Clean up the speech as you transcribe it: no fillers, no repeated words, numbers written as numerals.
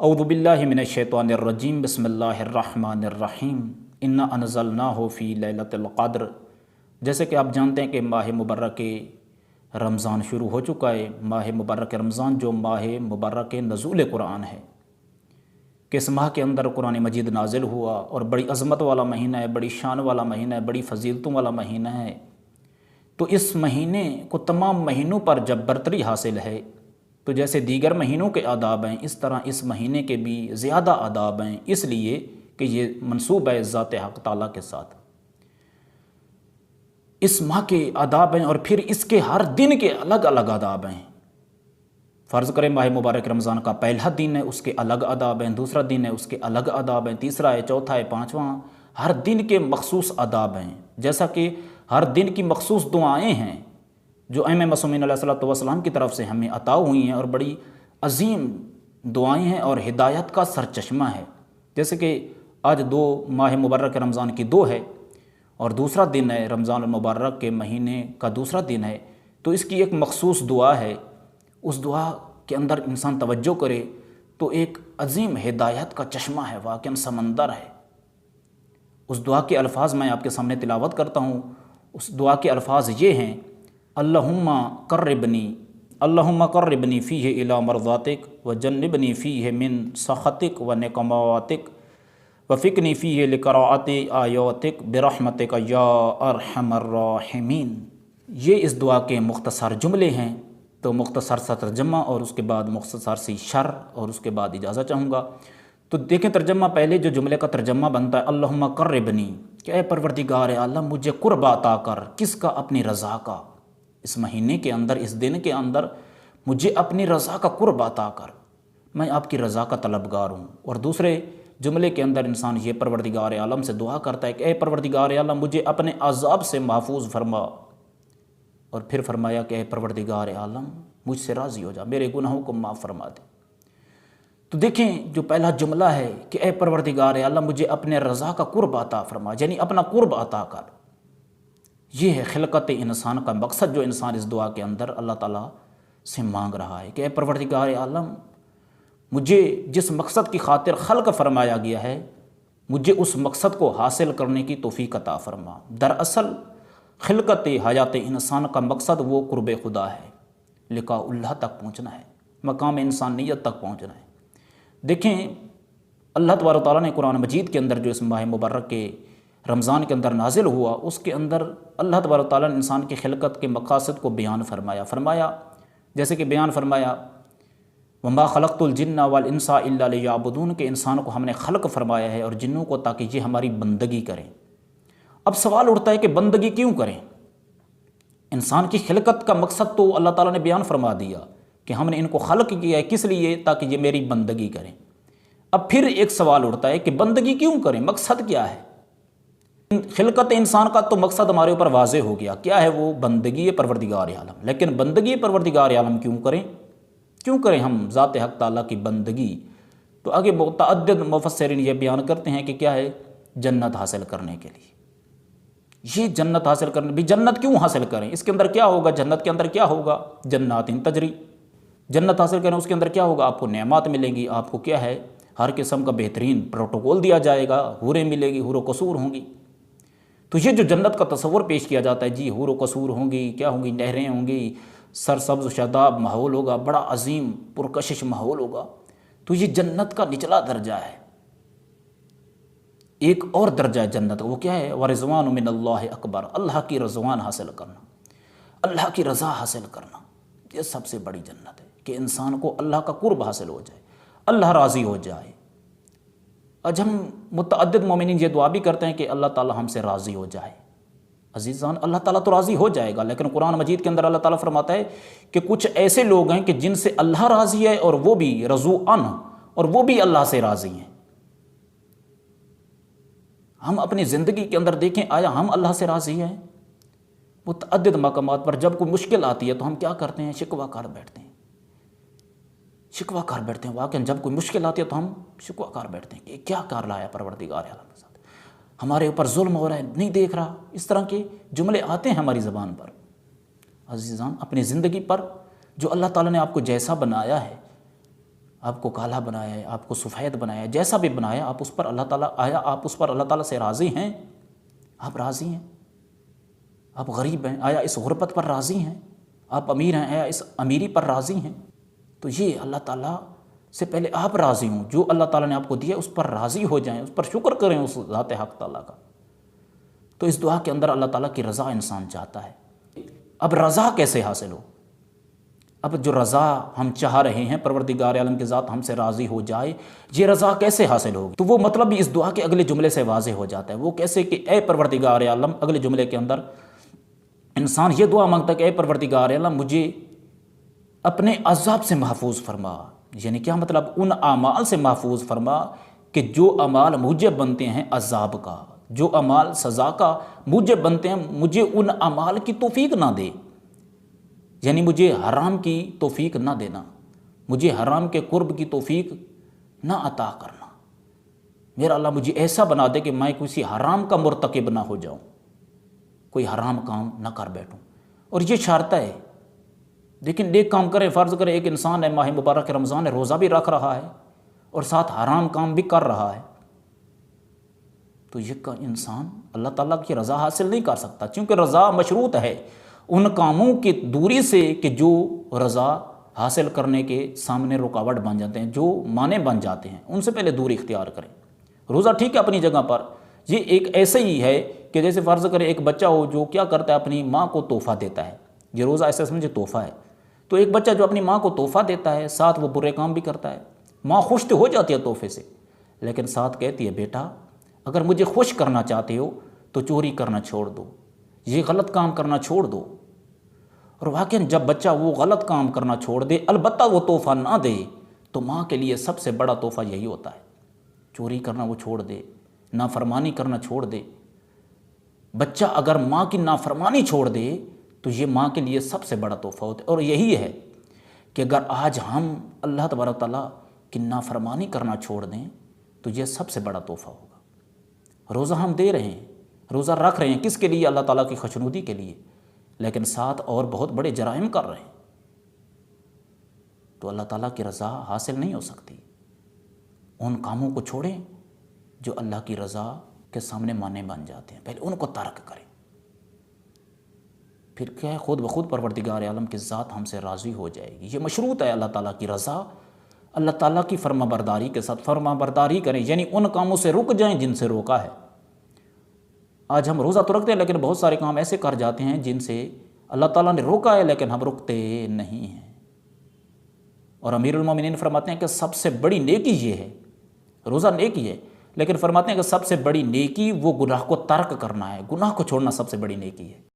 اعوذ باللہ من الشیطان الرجیم بسم اللہ الرحمن الرحیم انا انزلناہ فی لیلۃ القدر۔ جیسے کہ آپ جانتے ہیں کہ ماہ مبارک رمضان شروع ہو چکا ہے۔ ماہ مبارک رمضان جو ماہ مبارک نزول قرآن ہے کہ اس ماہ کے اندر قرآن مجید نازل ہوا اور بڑی عظمت والا مہینہ ہے، بڑی شان والا مہینہ ہے، بڑی فضیلتوں والا مہینہ ہے۔ تو اس مہینے کو تمام مہینوں پر جب برتری حاصل ہے تو جیسے دیگر مہینوں کے آداب ہیں اس طرح اس مہینے کے بھی زیادہ آداب ہیں، اس لیے کہ یہ منسوب ہے ذات حق تعالیٰ کے ساتھ۔ اس ماہ کے آداب ہیں اور پھر اس کے ہر دن کے الگ الگ آداب ہیں۔ فرض کریں ماہ مبارک رمضان کا پہلا دن ہے، اس کے الگ آداب ہیں، دوسرا دن ہے اس کے الگ آداب ہیں، تیسرا ہے، چوتھا ہے، پانچواں، ہر دن کے مخصوص آداب ہیں۔ جیسا کہ ہر دن کی مخصوص دعائیں ہیں جو ائمہ معصومین علیہ الصلوۃ والسلام کی طرف سے ہمیں عطا ہوئی ہیں اور بڑی عظیم دعائیں ہیں اور ہدایت کا سرچشمہ ہے۔ جیسے کہ آج ماہ مبارک رمضان کی 2 ہے اور دوسرا دن ہے رمضان المبارک کے مہینے کا دوسرا دن ہے، تو اس کی ایک مخصوص دعا ہے۔ اس دعا کے اندر انسان توجہ کرے تو ایک عظیم ہدایت کا چشمہ ہے، واقعاً سمندر ہے۔ اس دعا کے الفاظ میں آپ کے سامنے تلاوت کرتا ہوں۔ اس دعا کے الفاظ یہ ہیں: اللہم قربنی فیہ الی مرضاتک وجنبنی فیہ من سخطک ونقماتک وفقنی فیہ لقراءۃ آیاتک برحمتک یا ارحم الراحمین۔ یہ اس دعا کے مختصر جملے ہیں، تو مختصر سا ترجمہ اور اس کے بعد مختصر سی شرح اور اس کے بعد اجازت چاہوں گا۔ تو دیکھیں ترجمہ، پہلے جو جملے کا ترجمہ بنتا ہے اللہم قربنی، کہ اے پروردگار عالم مجھے قرب عطا کر، کس کا؟ اپنی رضا کا۔ اس مہینے کے اندر، اس دن کے اندر مجھے اپنی رضا کا قرب عطا کر، میں آپ کی رضا کا طلبگار ہوں۔ اور دوسرے جملے کے اندر انسان یہ پروردگار عالم سے دعا کرتا ہے کہ اے پروردگار عالم مجھے اپنے عذاب سے محفوظ فرما، اور پھر فرمایا کہ اے پروردگار عالم مجھ سے راضی ہو جا، میرے گناہوں کو معاف فرما دے۔ تو دیکھیں جو پہلا جملہ ہے کہ اے پروردگار عالم مجھے اپنے رضا کا قرب عطا فرما، یعنی اپنا قرب عطا کر۔ یہ ہے خلقت انسان کا مقصد جو انسان اس دعا کے اندر اللہ تعالیٰ سے مانگ رہا ہے کہ اے پروردگار عالم مجھے جس مقصد کی خاطر خلق فرمایا گیا ہے مجھے اس مقصد کو حاصل کرنے کی توفیق عطا فرما۔ دراصل خلقت حیات انسان کا مقصد وہ قرب خدا ہے، لقاء اللہ تک پہنچنا ہے، مقام انسانیت تک پہنچنا ہے۔ دیکھیں اللہ تبارک و تعالیٰ نے قرآن مجید کے اندر جو اس ماہ مبارک کے رمضان کے اندر نازل ہوا، اس کے اندر اللہ تبارک و تعالیٰ نے انسان کی خلقت کے مقاصد کو بیان فرمایا جیسے کہ بیان فرمایا وما خلقت الجن والانس الا لیعبدون، کہ انسان کو ہم نے خلق فرمایا ہے اور جنوں کو تاکہ یہ ہماری بندگی کریں۔ اب سوال اٹھتا ہے کہ بندگی کیوں کریں؟ انسان کی خلقت کا مقصد تو اللہ تعالیٰ نے بیان فرما دیا کہ ہم نے ان کو خلق کیا ہے، کس لیے؟ تاکہ یہ میری بندگی کریں۔ اب پھر ایک سوال اٹھتا ہے کہ بندگی کیوں کریں، مقصد کیا ہے؟ خلقت انسان کا تو مقصد ہمارے اوپر واضح ہو گیا، کیا ہے وہ؟ بندگی پروردگار عالم۔ لیکن بندگی پروردگار عالم کیوں کریں ہم ذات حق تعالیٰ کی بندگی؟ تو آگے متعدد مفسرین یہ بیان کرتے ہیں کہ کیا ہے؟ جنت حاصل کرنے کے لیے۔ یہ جنت حاصل کرنے بھی، جنت کیوں حاصل کریں؟ اس کے اندر کیا ہوگا؟ جنت کے اندر کیا ہوگا؟ جنات تجری، جنت حاصل کریں اس کے اندر کیا ہوگا؟ آپ کو نعمات ملیں گی، آپ کو کیا ہے؟ ہر قسم کا بہترین پروٹوکول دیا جائے گا، حوریں ملے گی، حور و قصور ہوں گی۔ تو یہ جو جنت کا تصور پیش کیا جاتا ہے، جی حور و قصور ہوں گی، کیا ہوں گی؟ نہریں ہوں گی، سرسبز و شاداب ماحول ہوگا، بڑا عظیم پرکشش ماحول ہوگا۔ تو یہ جنت کا نچلا درجہ ہے۔ ایک اور درجہ ہے جنت، وہ کیا ہے؟ ورضوان من اللہ اکبر، اللہ کی رضوان حاصل کرنا، اللہ کی رضا حاصل کرنا، یہ سب سے بڑی جنت ہے کہ انسان کو اللہ کا قرب حاصل ہو جائے، اللہ راضی ہو جائے۔ آج ہم متعدد مومنین یہ دعا بھی کرتے ہیں کہ اللہ تعالیٰ ہم سے راضی ہو جائے۔ عزیزان اللہ تعالیٰ تو راضی ہو جائے گا، لیکن قرآن مجید کے اندر اللہ تعالیٰ فرماتا ہے کہ کچھ ایسے لوگ ہیں کہ جن سے اللہ راضی ہے اور وہ بھی رضو عنہ، اور وہ بھی اللہ سے راضی ہیں۔ ہم اپنی زندگی کے اندر دیکھیں، آیا ہم اللہ سے راضی ہیں؟ متعدد مقامات پر جب کوئی مشکل آتی ہے تو ہم کیا کرتے ہیں؟ شکوہ کر بیٹھتے ہیں۔ واقعاً جب کوئی مشکل آتی ہے تو ہم شکوہ کر بیٹھتے ہیں کہ کیا کر رہا ہے پروردگار عالم کے ساتھ، ہمارے اوپر ظلم ہو رہا ہے، نہیں دیکھ رہا؟ اس طرح کے جملے آتے ہیں ہماری زبان پر۔ عزیزان اپنی زندگی پر جو اللہ تعالیٰ نے آپ کو جیسا بنایا ہے، آپ کو کالا بنایا ہے، آپ کو سفید بنایا ہے، جیسا بھی بنایا آپ اس پر اللہ تعالیٰ آپ اس پر اللہ تعالیٰ سے راضی ہیں؟ آپ راضی ہیں؟ آپ غریب ہیں، آیا اس غربت پر راضی ہیں؟ آپ امیر ہیں، آیا اس امیری پر راضی ہیں؟ تو یہ اللہ تعالیٰ سے پہلے آپ راضی ہوں، جو اللہ تعالیٰ نے آپ کو دیا اس پر راضی ہو جائیں، اس پر شکر کریں اس ذات حق تعالیٰ کا۔ تو اس دعا کے اندر اللہ تعالیٰ کی رضا انسان چاہتا ہے۔ اب رضا کیسے حاصل ہو؟ اب جو رضا ہم چاہ رہے ہیں پروردگار عالم کی ذات ہم سے راضی ہو جائے، یہ رضا کیسے حاصل ہوگی؟ تو وہ مطلب بھی اس دعا کے اگلے جملے سے واضح ہو جاتا ہے۔ وہ کیسے کہ اے پروردگار عالم، اگلے جملے کے اندر انسان یہ دعا مانگتا ہے کہ اے پروردگار عالم مجھے اپنے عذاب سے محفوظ فرما۔ یعنی کیا مطلب؟ ان اعمال سے محفوظ فرما کہ جو اعمال موجب بنتے ہیں عذاب کا، جو اعمال سزا کا موجب بنتے ہیں، مجھے ان اعمال کی توفیق نہ دے۔ یعنی مجھے حرام کی توفیق نہ دینا، مجھے حرام کے قرب کی توفیق نہ عطا کرنا۔ میرا اللہ مجھے ایسا بنا دے کہ میں کسی حرام کا مرتکب نہ ہو جاؤں، کوئی حرام کام نہ کر بیٹھوں۔ اور یہ شرط ہے، لیکن نیک کام کرے، فرض کرے ایک انسان ہے ماہ مبارک رمضان ہے، روزہ بھی رکھ رہا ہے اور ساتھ حرام کام بھی کر رہا ہے، تو یہ انسان اللہ تعالیٰ کی رضا حاصل نہیں کر سکتا، چونکہ رضا مشروط ہے ان کاموں کی دوری سے کہ جو رضا حاصل کرنے کے سامنے رکاوٹ بن جاتے ہیں، جو مانع بن جاتے ہیں، ان سے پہلے دوری اختیار کریں۔ روزہ ٹھیک ہے اپنی جگہ پر، یہ ایک ایسے ہی ہے کہ جیسے فرض کرے ایک بچہ ہو جو کیا کرتا ہے، اپنی ماں کو تحفہ دیتا ہے، یہ روزہ ایسے سمجھے تحفہ ہے۔ تو ایک بچہ جو اپنی ماں کو تحفہ دیتا ہے، ساتھ وہ برے کام بھی کرتا ہے، ماں خوش تو ہو جاتی ہے تحفے سے، لیکن ساتھ کہتی ہے بیٹا اگر مجھے خوش کرنا چاہتے ہو تو چوری کرنا چھوڑ دو، یہ غلط کام کرنا چھوڑ دو۔ اور واقعاً جب بچہ وہ غلط کام کرنا چھوڑ دے، البتہ وہ تحفہ نہ دے، تو ماں کے لیے سب سے بڑا تحفہ یہی ہوتا ہے، چوری کرنا وہ چھوڑ دے، نافرمانی کرنا چھوڑ دے۔ بچہ اگر ماں کی نافرمانی چھوڑ دے تو یہ ماں کے لیے سب سے بڑا تحفہ ہوتا ہے۔ اور یہی ہے کہ اگر آج ہم اللہ تبارک تعالیٰ کی نافرمانی کرنا چھوڑ دیں تو یہ سب سے بڑا تحفہ ہوگا۔ روزہ ہم دے رہے ہیں، روزہ رکھ رہے ہیں، کس کے لیے؟ اللہ تعالیٰ کی خوشنودی کے لیے، لیکن ساتھ اور بہت بڑے جرائم کر رہے ہیں، تو اللہ تعالیٰ کی رضا حاصل نہیں ہو سکتی۔ ان کاموں کو چھوڑیں جو اللہ کی رضا کے سامنے مانع بن جاتے ہیں، پہلے ان کو ترک کریں، پھر کیا ہے خود بخود پروردگار عالم کی ذات ہم سے راضی ہو جائے گی۔ یہ مشروط ہے اللہ تعالیٰ کی رضا، اللہ تعالیٰ کی فرما برداری کے ساتھ فرما برداری کریں، یعنی ان کاموں سے رک جائیں جن سے روکا ہے۔ آج ہم روزہ تو رکھتے ہیں لیکن بہت سارے کام ایسے کر جاتے ہیں جن سے اللہ تعالیٰ نے روکا ہے لیکن ہم رکتے نہیں ہیں۔ اور امیر المومنین فرماتے ہیں کہ سب سے بڑی نیکی یہ ہے، روزہ نیکی ہے، لیکن فرماتے ہیں کہ سب سے بڑی نیکی وہ گناہ کو ترک کرنا ہے، گناہ کو چھوڑنا سب سے بڑی نیکی ہے۔